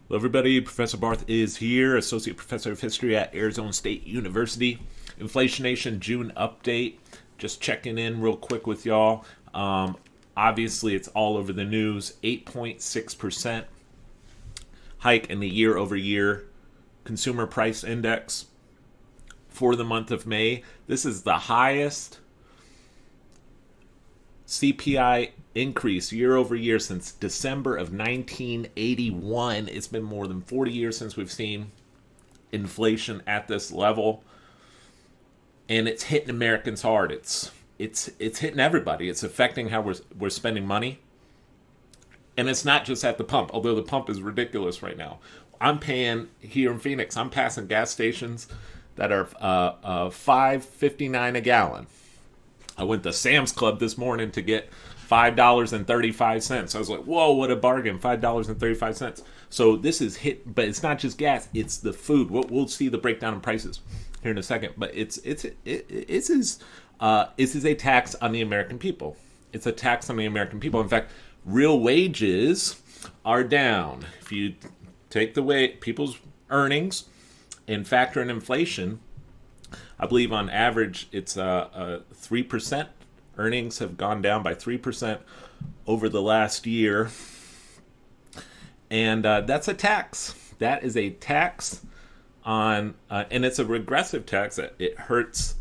Hello, everybody. Professor Barth is here, Associate Professor of History at Arizona State University. Inflation Nation June update. Just checking in real quick with y'all. Obviously, it's all over the news. 8.6% hike in the year-over-year consumer price index for the month of May. This is the highest Cpi increase year over year since December of 1981. It's been more than 40 years since we've seen inflation at this level, and it's hitting Americans hard. It's hitting everybody. It's affecting how we're spending money, and it's not just at the pump. Although the pump is ridiculous right now. I'm paying here in Phoenix. I'm passing gas stations that are $5.59 a gallon. I went to Sam's Club this morning to get $5.35. I was like, whoa, what a bargain, $5.35. So this is hit, but it's not just gas, it's the food. We'll see the breakdown in prices here in a second, but it is a tax on the American people. It's a tax on the American people. In fact, real wages are down. If you take the people's earnings and factor in inflation, I believe on average it's 3%. Earnings have gone down by 3% over the last year. And that's a tax. That is a tax on, and it's a regressive tax. It hurts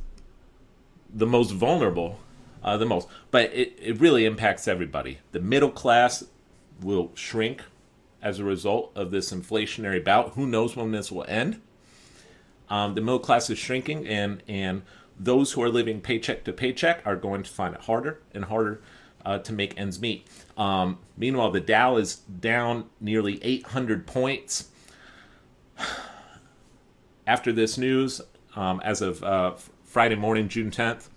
the most vulnerable the most. But it really impacts everybody. The middle class will shrink as a result of this inflationary bout. Who knows when this will end? The middle class is shrinking, and those who are living paycheck to paycheck are going to find it harder and harder to make ends meet. Meanwhile, the Dow is down nearly 800 points after this news as of Friday morning, June 10th.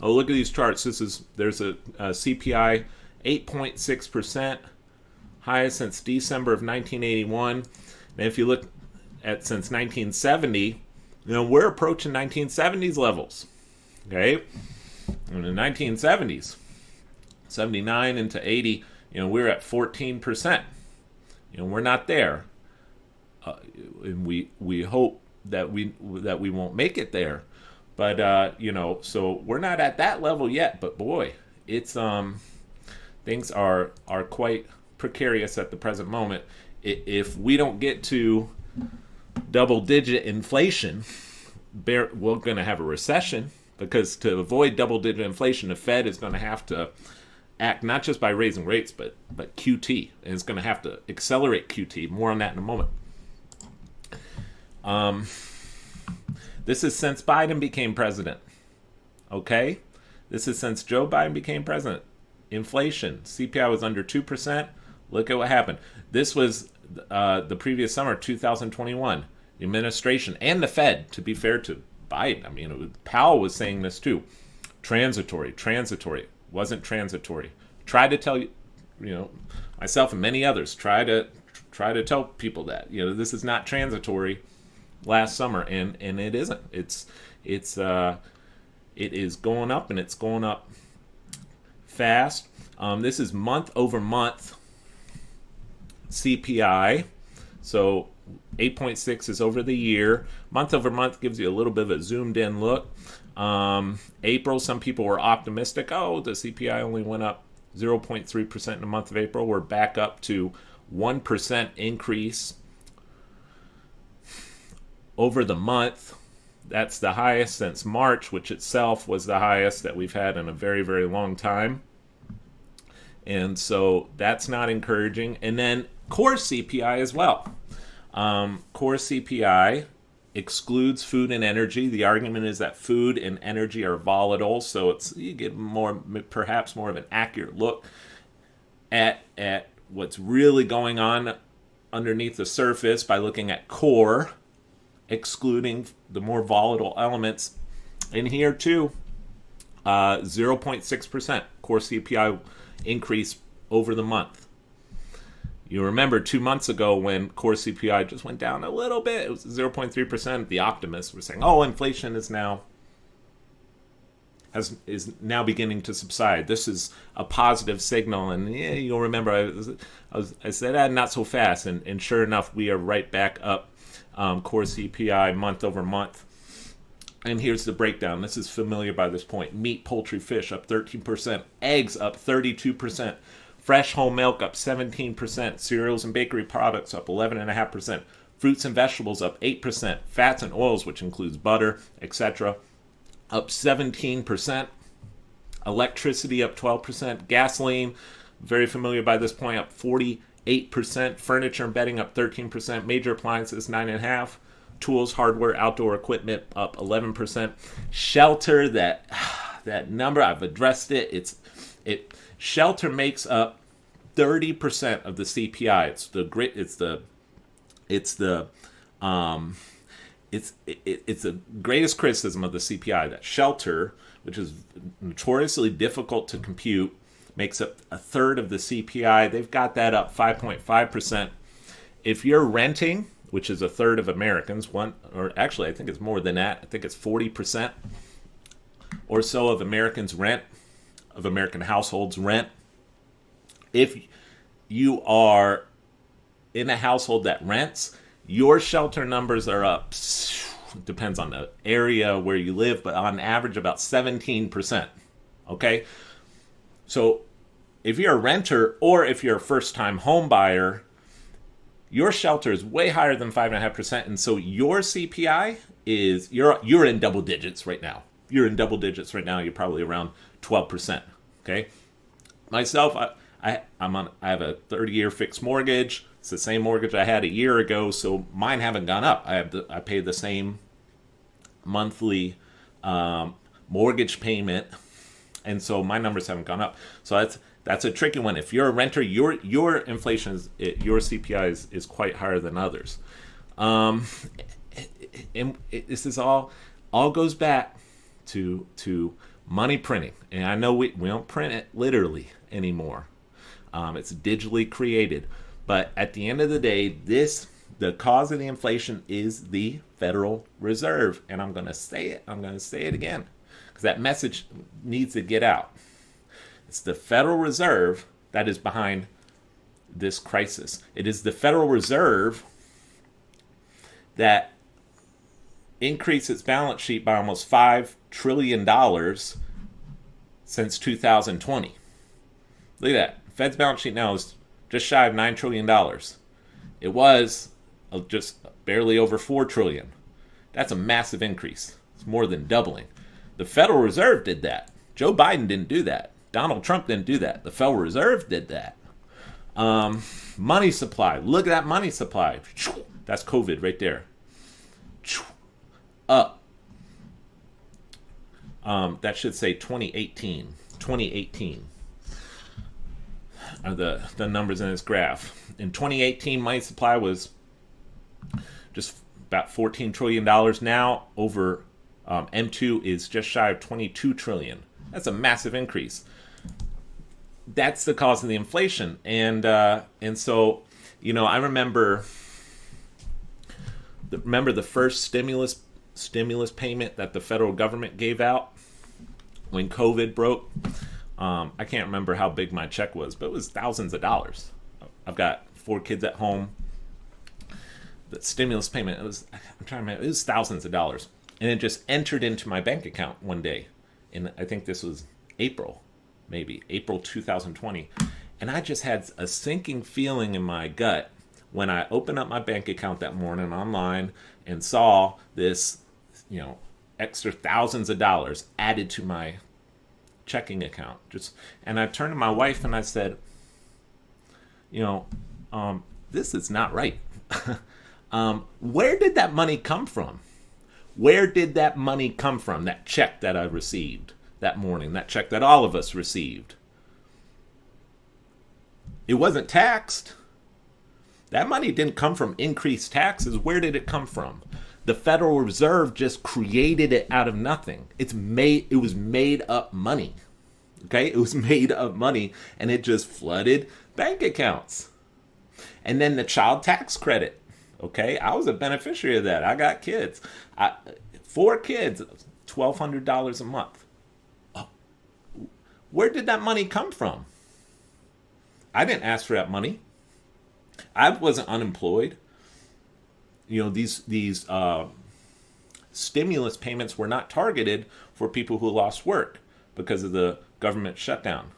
Oh, look at these charts. There's a CPI 8.6%, highest since December of 1981. And if you look at since 1970, we're approaching 1970s levels. Okay, in the 1970s, 79 into 80, we're at 14%. We're not there, and we hope that we won't make it there. But so we're not at that level yet. But boy, it's things are quite precarious at the present moment. If we don't get to double-digit inflation, we're going to have a recession, because to avoid double-digit inflation, the Fed is going to have to act not just by raising rates, but QT, and it's going to have to accelerate QT. More on that in a moment. This is since Biden became president. Okay? This is since Joe Biden became president. Inflation, CPI was under 2%. Look at what happened. This was the previous summer, 2021. The administration and the Fed, to be fair to Biden, Powell was saying this too. Transitory, wasn't transitory. Tried to tell you, myself and many others try to tell people that this is not transitory. Last summer, and it isn't. It is going up, and it's going up fast. This is month over month CPI. So 8.6 is over the year. Month over month gives you a little bit of a zoomed in look. April, some people were optimistic. Oh, the CPI only went up 0.3% in the month of April. We're back up to 1% increase over the month. That's the highest since March, which itself was the highest that we've had in a very, very long time. And so that's not encouraging. And then core CPI as well. Core CPI excludes food and energy. The argument is that food and energy are volatile, so you get perhaps more of an accurate look at what's really going on underneath the surface by looking at core, excluding the more volatile elements. And here too, 0.6% core CPI increase over the month. You remember 2 months ago when core CPI just went down a little bit, it was 0.3%. The optimists were saying, oh, inflation is now is now beginning to subside. This is a positive signal, and you'll remember I said not so fast, and sure enough, we are right back up, core CPI month over month. And here's the breakdown. This is familiar by this point. Meat, poultry, fish up 13%, eggs up 32%, fresh whole milk up 17%, cereals and bakery products up 11.5%, fruits and vegetables up 8%, fats and oils, which includes butter, etc., up 17%, electricity up 12%, gasoline, very familiar by this point, up 48%, furniture and bedding up 13%, major appliances 9.5%, tools, hardware, outdoor equipment up 11%, shelter, that number, I've addressed it. Shelter makes up 30% of the CPI. It's the greatest criticism of the CPI, that shelter, which is notoriously difficult to compute, makes up a third of the CPI. They've got that up 5.5%. If you're renting, which is a third of Americans, or actually I think it's more than that. I think it's 40% or so of American households rent. If you are in a household that rents, your shelter numbers are up. It depends on the area where you live, but on average about 17%. Okay? So if you're a renter or if you're a first-time home buyer, your shelter is way higher than 5.5%, and so your CPI is you're in double digits right now. You're probably around 12%. Okay, myself, I have a 30-year fixed mortgage. It's the same mortgage I had a year ago, so mine haven't gone up. I pay the same monthly mortgage payment, and so my numbers haven't gone up. So that's a tricky one. If you're a renter, your inflation your CPI is quite higher than others. This is all goes back to money printing, and I know we don't print it literally anymore. It's digitally created, but at the end of the day, the cause of the inflation is the Federal Reserve, and I'm going to say it again, because that message needs to get out. It's the Federal Reserve that is behind this crisis. It is the Federal Reserve that increased its balance sheet by almost $5 trillion since 2020. Look at that. Fed's balance sheet now is just shy of $9 trillion. It was just barely over $4 trillion. That's a massive increase. It's more than doubling. The Federal Reserve did that. Joe Biden didn't do that. Donald Trump didn't do that. The Federal Reserve did that. Money supply. Look at that money supply. That's COVID right there. Up. That should say 2018. 2018 are the numbers in this graph. In 2018, money supply was just about $14 trillion. Now, over M2 is just shy of $22 trillion. That's a massive increase. That's the cause of the inflation, and so I remember the first stimulus payment that the federal government gave out when COVID broke. I can't remember how big my check was, but it was thousands of dollars. I've got 4 kids at home. The stimulus payment, it was thousands of dollars, and it just entered into my bank account one day, and I think this was April 2020, and I just had a sinking feeling in my gut when I opened up my bank account that morning online and saw this, extra thousands of dollars added to my checking account. And I turned to my wife and I said, this is not right. Where did that money come from? Where did that money come from? That check that I received that morning, that check that all of us received. It wasn't taxed. That money didn't come from increased taxes. Where did it come from? The Federal Reserve just created it out of nothing. It was made up money. Okay? It was made up money, and it just flooded bank accounts. And then the child tax credit. Okay? I was a beneficiary of that. I got kids. 4 kids, $1,200 a month. Where did that money come from? I didn't ask for that money. I wasn't unemployed. These stimulus payments were not targeted for people who lost work because of the government shutdown.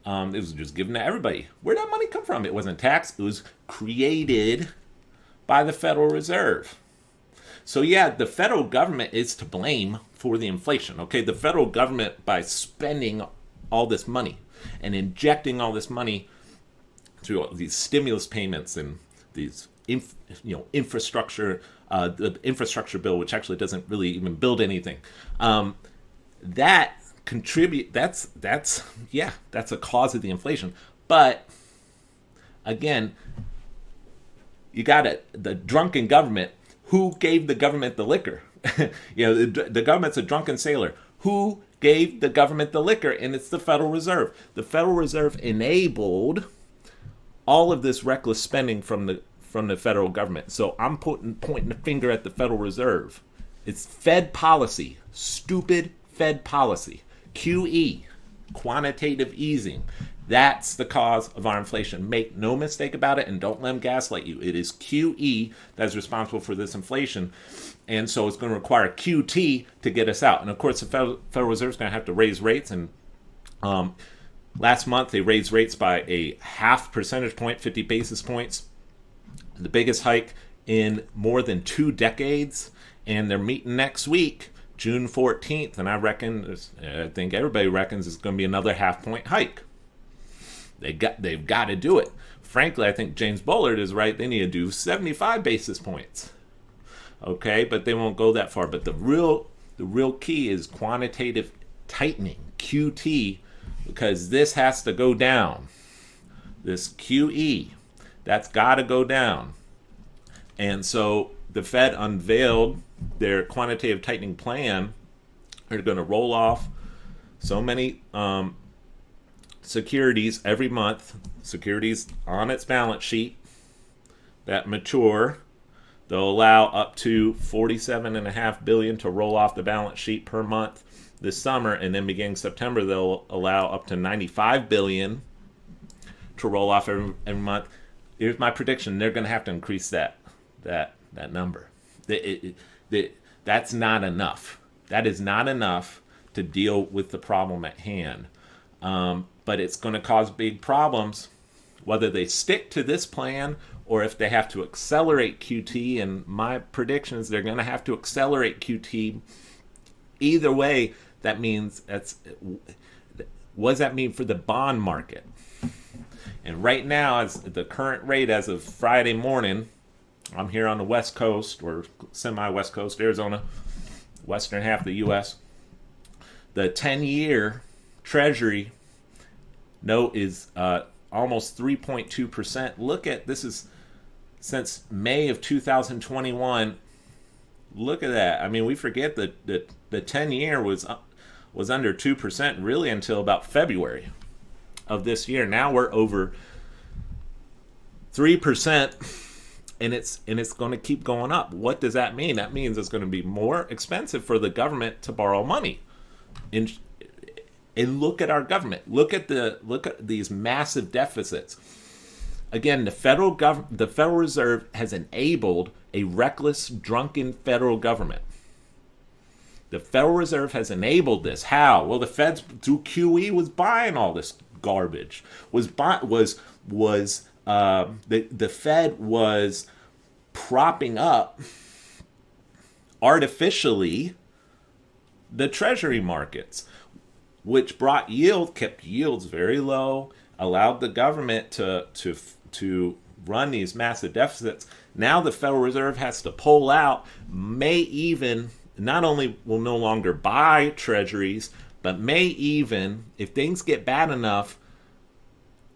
It was just given to everybody. Where did that money come from? It wasn't taxed. It was created by the Federal Reserve. So yeah, the federal government is to blame for the inflation. Okay, the federal government, by spending all this money and injecting all this money through all these stimulus payments and these infrastructure, the infrastructure bill, which actually doesn't really even build anything, that contribute. That's a cause of the inflation. But again, you got the drunken government. Who gave the government the liquor? The government's a drunken sailor. Who gave the government the liquor? And it's the Federal Reserve. The Federal Reserve enabled all of this reckless spending from the federal government. So I'm pointing the finger at the Federal Reserve. It's Fed policy, stupid Fed policy. QE, quantitative easing. That's the cause of our inflation. Make no mistake about it, and don't let them gaslight you. It is QE that's responsible for this inflation, and so it's going to require QT to get us out. And of course, the Federal Reserve is going to have to raise rates. And last month, they raised rates by a half percentage point, 50 basis points, the biggest hike in more than 2 decades. And they're meeting next week, June 14th, and I think everybody reckons it's going to be another half-point hike. They've got to do it. Frankly, I think James Bullard is right. They need to do 75 basis points. Okay, but they won't go that far. But the real key is quantitative tightening, QT, because this has to go down. This QE, that's got to go down. And so the Fed unveiled their quantitative tightening plan. They're going to roll off so many securities every month, securities on its balance sheet that mature. They'll allow up to $47.5 billion to roll off the balance sheet per month this summer, and then beginning September, they'll allow up to $95 billion to roll off every month. Here's my prediction: they're going to have to increase that number. That's not enough. That is not enough to deal with the problem at hand. But it's going to cause big problems, whether they stick to this plan or if they have to accelerate QT. And my prediction is they're going to have to accelerate QT. Either way, that means what does that mean for the bond market? And right now, as the current rate as of Friday morning, I'm here on the West Coast, or semi-West Coast, Arizona, western half of the U.S. The 10-year Treasury Note is almost 3.2%. Look at this, is since May of 2021. Look at that. I mean, we forget that the 10-year was under 2% really until about February of this year. Now we're over 3%. And it's going to keep going up. What does that mean? That means it's going to be more expensive for the government to borrow money. And look at our government. Look at these massive deficits. Again, the Federal Reserve has enabled a reckless, drunken federal government. The Federal Reserve has enabled this. How? Well, the Fed through QE was buying all this garbage. The Fed was propping up artificially the Treasury markets, which kept yields very low, allowed the government to run these massive deficits. Now the Federal Reserve has to pull out, not only will no longer buy treasuries, but may even, if things get bad enough,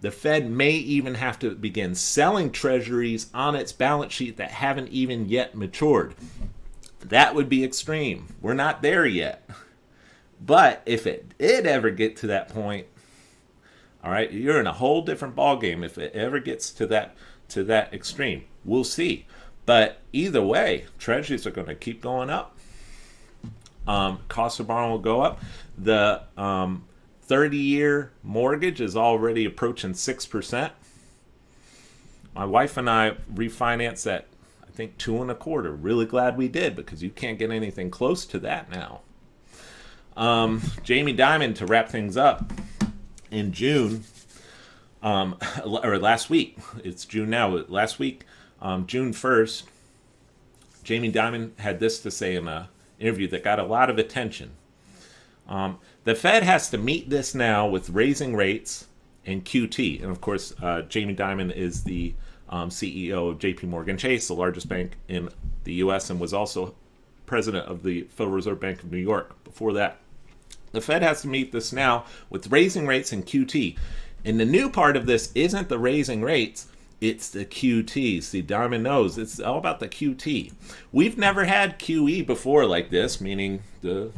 the Fed may even have to begin selling treasuries on its balance sheet that haven't even yet matured. That would be extreme. We're not there yet. But if it did ever get to that point, all right, you're in a whole different ballgame if it ever gets to that extreme. We'll see. But either way, treasuries are going to keep going up. Cost of borrowing will go up. The 30-year mortgage is already approaching 6%. My wife and I refinanced at, I think, 2.25. Really glad we did, because you can't get anything close to that now. Jamie Dimon, to wrap things up, in June, or last week, it's June now, last week, June 1st, Jamie Dimon had this to say in an interview that got a lot of attention. The Fed has to meet this now with raising rates and QT. And of course, Jamie Dimon is the CEO of JPMorgan Chase, the largest bank in the U.S., and was also president of the Federal Reserve Bank of New York before that. The Fed has to meet this now with raising rates and QT. And the new part of this isn't the raising rates, it's the QT. See, Dimon knows it's all about the QT. We've never had QE before like this, meaning the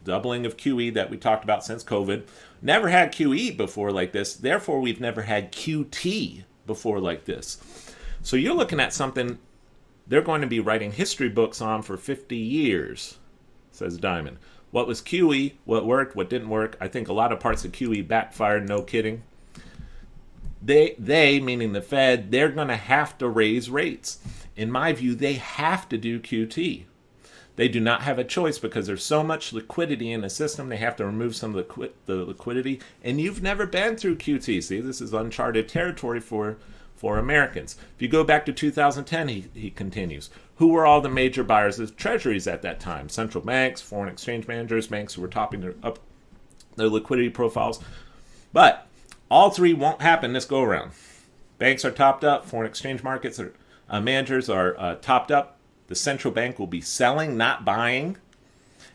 doubling of QE that we talked about since COVID. Never had QE before like this. Therefore, we've never had QT before like this. So you're looking at something they're going to be writing history books on for 50 years, says Dimon. What was QE? What worked? What didn't work? I think a lot of parts of QE backfired, no kidding. They, meaning the Fed, they're going to have to raise rates. In my view, they have to do QT. They do not have a choice because there's so much liquidity in the system. They have to remove some of the liquidity. And you've never been through QT. See, this is uncharted territory for Americans. If you go back to 2010, he continues, who were all the major buyers of treasuries at that time? Central banks, foreign exchange managers, banks who were topping up their liquidity profiles. But all three won't happen this go around. Banks are topped up. Foreign exchange markets are managers are topped up. The central bank will be selling, not buying.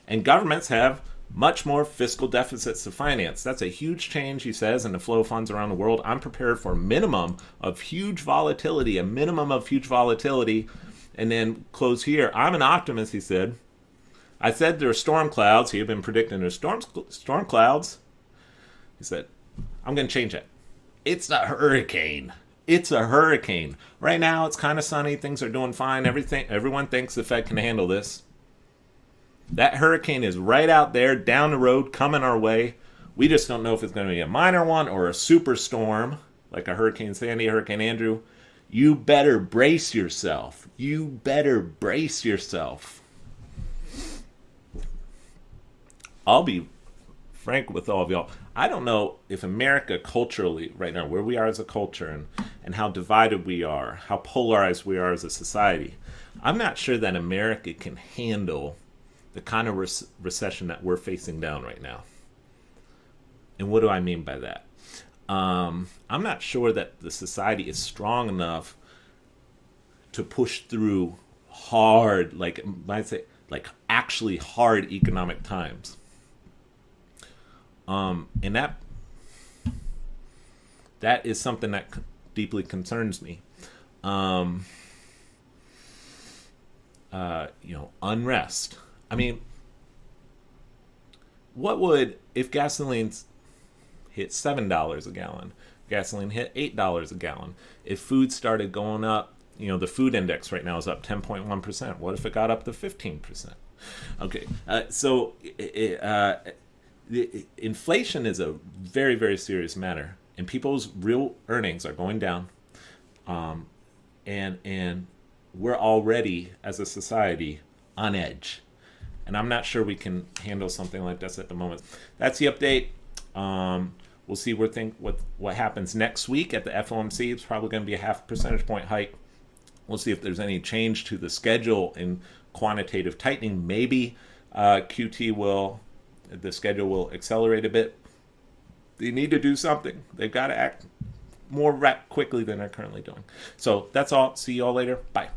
And governments have much more fiscal deficits to finance. That's a huge change, he says, in the flow of funds around the world. I'm prepared for a minimum of huge volatility, and then close here. I'm an optimist, he said. I said there are storm clouds. He had been predicting there's storm clouds. He said, I'm going to change it. It's a hurricane. It's a hurricane. Right now, it's kind of sunny. Things are doing fine. Everyone thinks the Fed can handle this. That hurricane is right out there, down the road, coming our way. We just don't know if it's going to be a minor one or a superstorm, like a Hurricane Sandy, Hurricane Andrew. You better brace yourself. You better brace yourself. I'll be frank with all of y'all. I don't know if America culturally, right now, where we are as a culture and how divided we are, how polarized we are as a society, I'm not sure that America can handle the kind of recession that we're facing down right now. And what do I mean by that? I'm not sure that the society is strong enough to push through hard, like actually hard economic times. And that is something that deeply concerns me. Unrest. I mean, what would, if gasoline hit $7 a gallon, gasoline hit $8 a gallon, if food started going up, the food index right now is up 10.1%. What if it got up to 15%? Okay, so inflation is a very, very serious matter, and people's real earnings are going down, and we're already, as a society, on edge. And I'm not sure we can handle something like this at the moment. That's the update. We'll see what happens next week at the FOMC. It's probably going to be a 0.5 percentage point hike. We'll see if there's any change to the schedule in quantitative tightening. Maybe the schedule will accelerate a bit. They need to do something. They've got to act more quickly than they're currently doing. So that's all. See you all later. Bye.